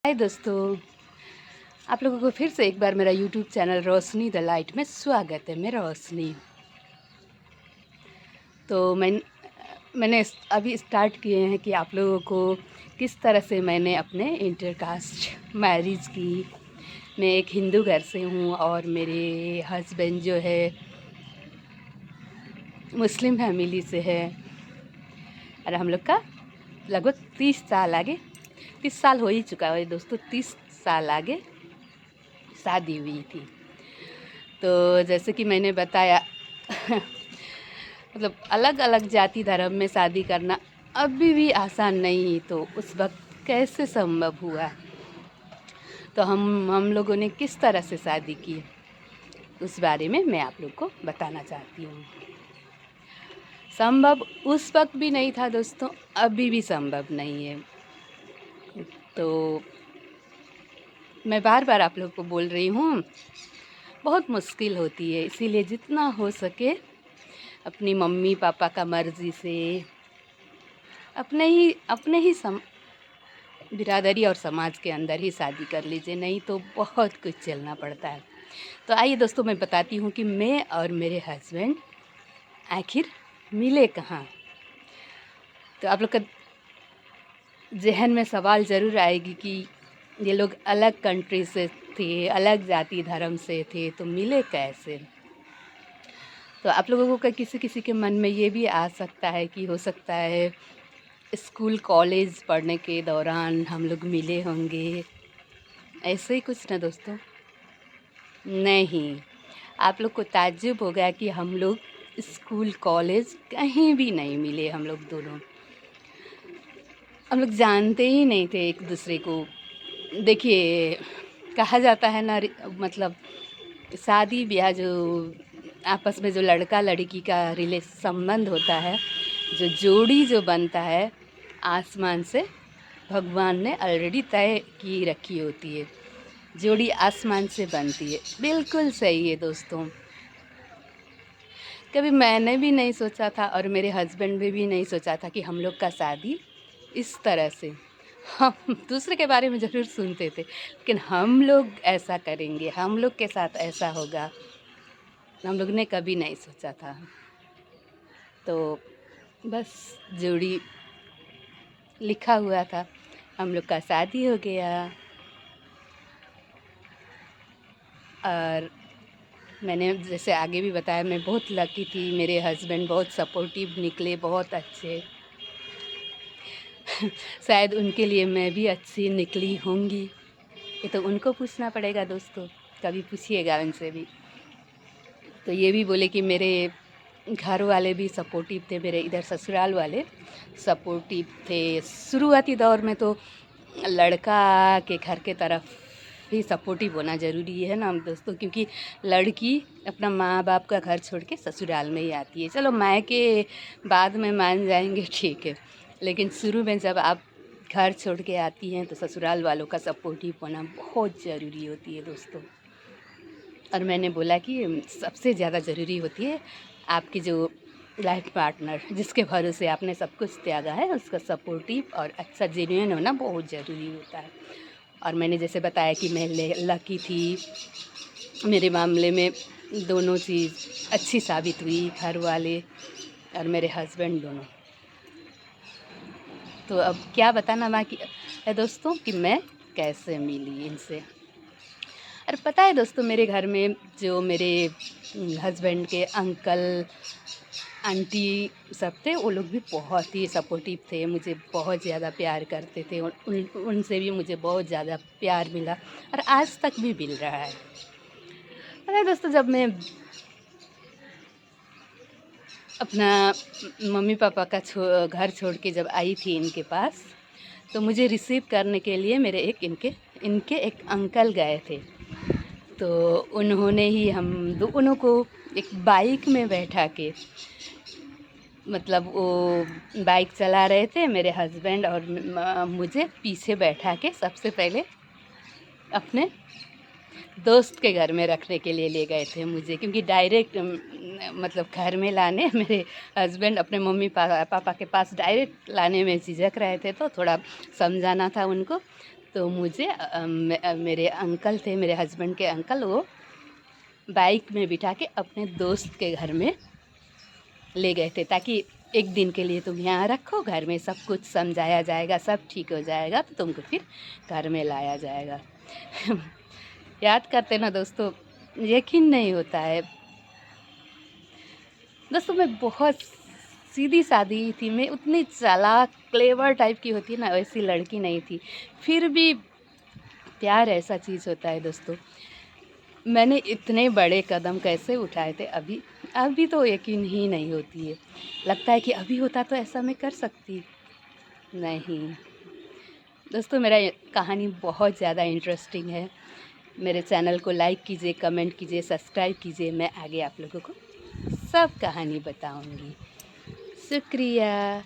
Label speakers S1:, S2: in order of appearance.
S1: हाय दोस्तों, आप लोगों को फिर से एक बार मेरा YouTube channel Roshni the light में स्वागत है। मैं रोशनी। तो मैंने अभी स्टार्ट किए हैं कि आप लोगों को किस तरह से मैंने अपने इंटरकास्ट मैरिज की। मैं एक हिंदू घर से हूँ और मेरे हस्बैंड जो है मुस्लिम फैमिली से है। और हम लोग का लगभग 30 साल आगे 30 साल हो ही चुका है दोस्तों। 30 साल आगे शादी हुई थी। तो जैसे कि मैंने बताया मतलब अलग अलग जाति धर्म में शादी करना अभी भी आसान नहीं, तो उस वक्त कैसे संभव हुआ, तो हम लोगों ने किस तरह से शादी की, उस बारे में मैं आप लोग को बताना चाहती हूँ। संभव उस वक्त भी नहीं था दोस्तों, अभी भी संभव नहीं है। तो मैं बार बार आप लोग को बोल रही हूँ, बहुत मुश्किल होती है। इसीलिए जितना हो सके अपनी मम्मी पापा का मर्ज़ी से अपने ही बिरादरी और समाज के अंदर ही शादी कर लीजिए, नहीं तो बहुत कुछ झेलना पड़ता है। तो आइए दोस्तों, मैं बताती हूँ कि मैं और मेरे हस्बैंड आखिर मिले कहाँ। तो आप लोग का जहन में सवाल ज़रूर आएगी कि ये लोग अलग कंट्री से थे, अलग जाति धर्म से थे, तो मिले कैसे। तो आप लोगों का किसी किसी के मन में ये भी आ सकता है कि हो सकता है स्कूल कॉलेज पढ़ने के दौरान हम लोग मिले होंगे। ऐसे ही कुछ ना दोस्तों, नहीं। आप लोग को ताज्जुब होगा कि हम लोग स्कूल कॉलेज कहीं भी नहीं मिले। हम लोग दोनों जानते ही नहीं थे एक दूसरे को। देखिए, कहा जाता है ना, मतलब शादी ब्याह जो आपस में जो लड़का लड़की का संबंध होता है, जो जोड़ी जो बनता है, आसमान से भगवान ने ऑलरेडी तय की रखी होती है। जोड़ी आसमान से बनती है। बिल्कुल सही है दोस्तों। कभी मैंने भी नहीं सोचा था और मेरे हस्बैंड ने भी नहीं सोचा था कि हम लोग का शादी इस तरह से। हम दूसरे के बारे में ज़रूर सुनते थे, लेकिन हम लोग ऐसा करेंगे, हम लोग के साथ ऐसा होगा, हम लोग ने कभी नहीं सोचा था। तो बस जोड़ी लिखा हुआ था, हम लोग का शादी हो गया। और मैंने जैसे आगे भी बताया, मैं बहुत लकी थी, मेरे हस्बैंड बहुत सपोर्टिव निकले, बहुत अच्छे। शायद उनके लिए मैं भी अच्छी निकली होंगी, ये तो उनको पूछना पड़ेगा दोस्तों, कभी पूछिएगा उनसे भी। तो ये भी बोले कि मेरे घर वाले भी सपोर्टिव थे, मेरे इधर ससुराल वाले सपोर्टिव थे। शुरुआती दौर में तो लड़का के घर के तरफ ही सपोर्टिव होना ज़रूरी है ना दोस्तों, क्योंकि लड़की अपना माँ बाप का घर छोड़ के ससुराल में ही आती है। चलो मायके बाद में मान जाएंगे, ठीक है, लेकिन शुरू में जब आप घर छोड़ के आती हैं तो ससुराल वालों का सपोर्टिव होना बहुत ज़रूरी होती है दोस्तों। और मैंने बोला कि सबसे ज़्यादा ज़रूरी होती है आपकी जो लाइफ पार्टनर, जिसके भरोसे आपने सब कुछ त्यागा है, उसका सपोर्टिव और अच्छा जेन्युइन होना बहुत ज़रूरी होता है। और मैंने जैसे बताया कि मैं लकी थी, मेरे मामले में दोनों चीज़ अच्छी साबित हुई, घर वाले और मेरे हस्बैंड दोनों। तो अब क्या बताना बाकी है दोस्तों कि मैं कैसे मिली इनसे। और पता है दोस्तों, मेरे घर में जो मेरे हस्बैंड के अंकल आंटी सब थे, वो लोग भी बहुत ही सपोर्टिव थे, मुझे बहुत ज़्यादा प्यार करते थे। उनसे भी मुझे बहुत ज़्यादा प्यार मिला और आज तक भी मिल रहा है। पता है दोस्तों, जब मैं अपना मम्मी पापा का घर छोड़ के जब आई थी इनके पास, तो मुझे रिसीव करने के लिए मेरे इनके एक अंकल गए थे। तो उन्होंने ही हम दोनों को एक बाइक में बैठा के, मतलब वो बाइक चला रहे थे मेरे हस्बैंड, और मुझे पीछे बैठा के सबसे पहले अपने दोस्त के घर में रखने के लिए ले गए थे मुझे, क्योंकि डायरेक्ट मतलब घर में लाने मेरे हस्बैंड अपने मम्मी पापा के पास डायरेक्ट लाने में झिझक रहे थे, तो थोड़ा समझाना था उनको। तो मुझे मेरे अंकल थे, मेरे हस्बैंड के अंकल, वो बाइक में बिठा के अपने दोस्त के घर में ले गए थे, ताकि एक दिन के लिए तुम यहाँ रखो, घर में सब कुछ समझाया जाएगा, सब ठीक हो जाएगा, तो तुमको फिर घर में लाया जाएगा। याद करते ना दोस्तों, यकीन नहीं होता है दोस्तों। मैं बहुत सीधी सादी थी, मैं उतनी चालाक क्लेवर टाइप की होती है ना, वैसी लड़की नहीं थी। फिर भी प्यार ऐसा चीज़ होता है दोस्तों। मैंने इतने बड़े कदम कैसे उठाए थे, अभी तो यकीन ही नहीं होती है। लगता है कि अभी होता तो ऐसा मैं कर सकती नहीं। दोस्तों मेरा ये कहानी बहुत ज़्यादा इंटरेस्टिंग है। मेरे चैनल को लाइक कीजिए, कमेंट कीजिए, सब्सक्राइब कीजिए। मैं आगे आप लोगों को सब कहानी बताऊंगी। शुक्रिया।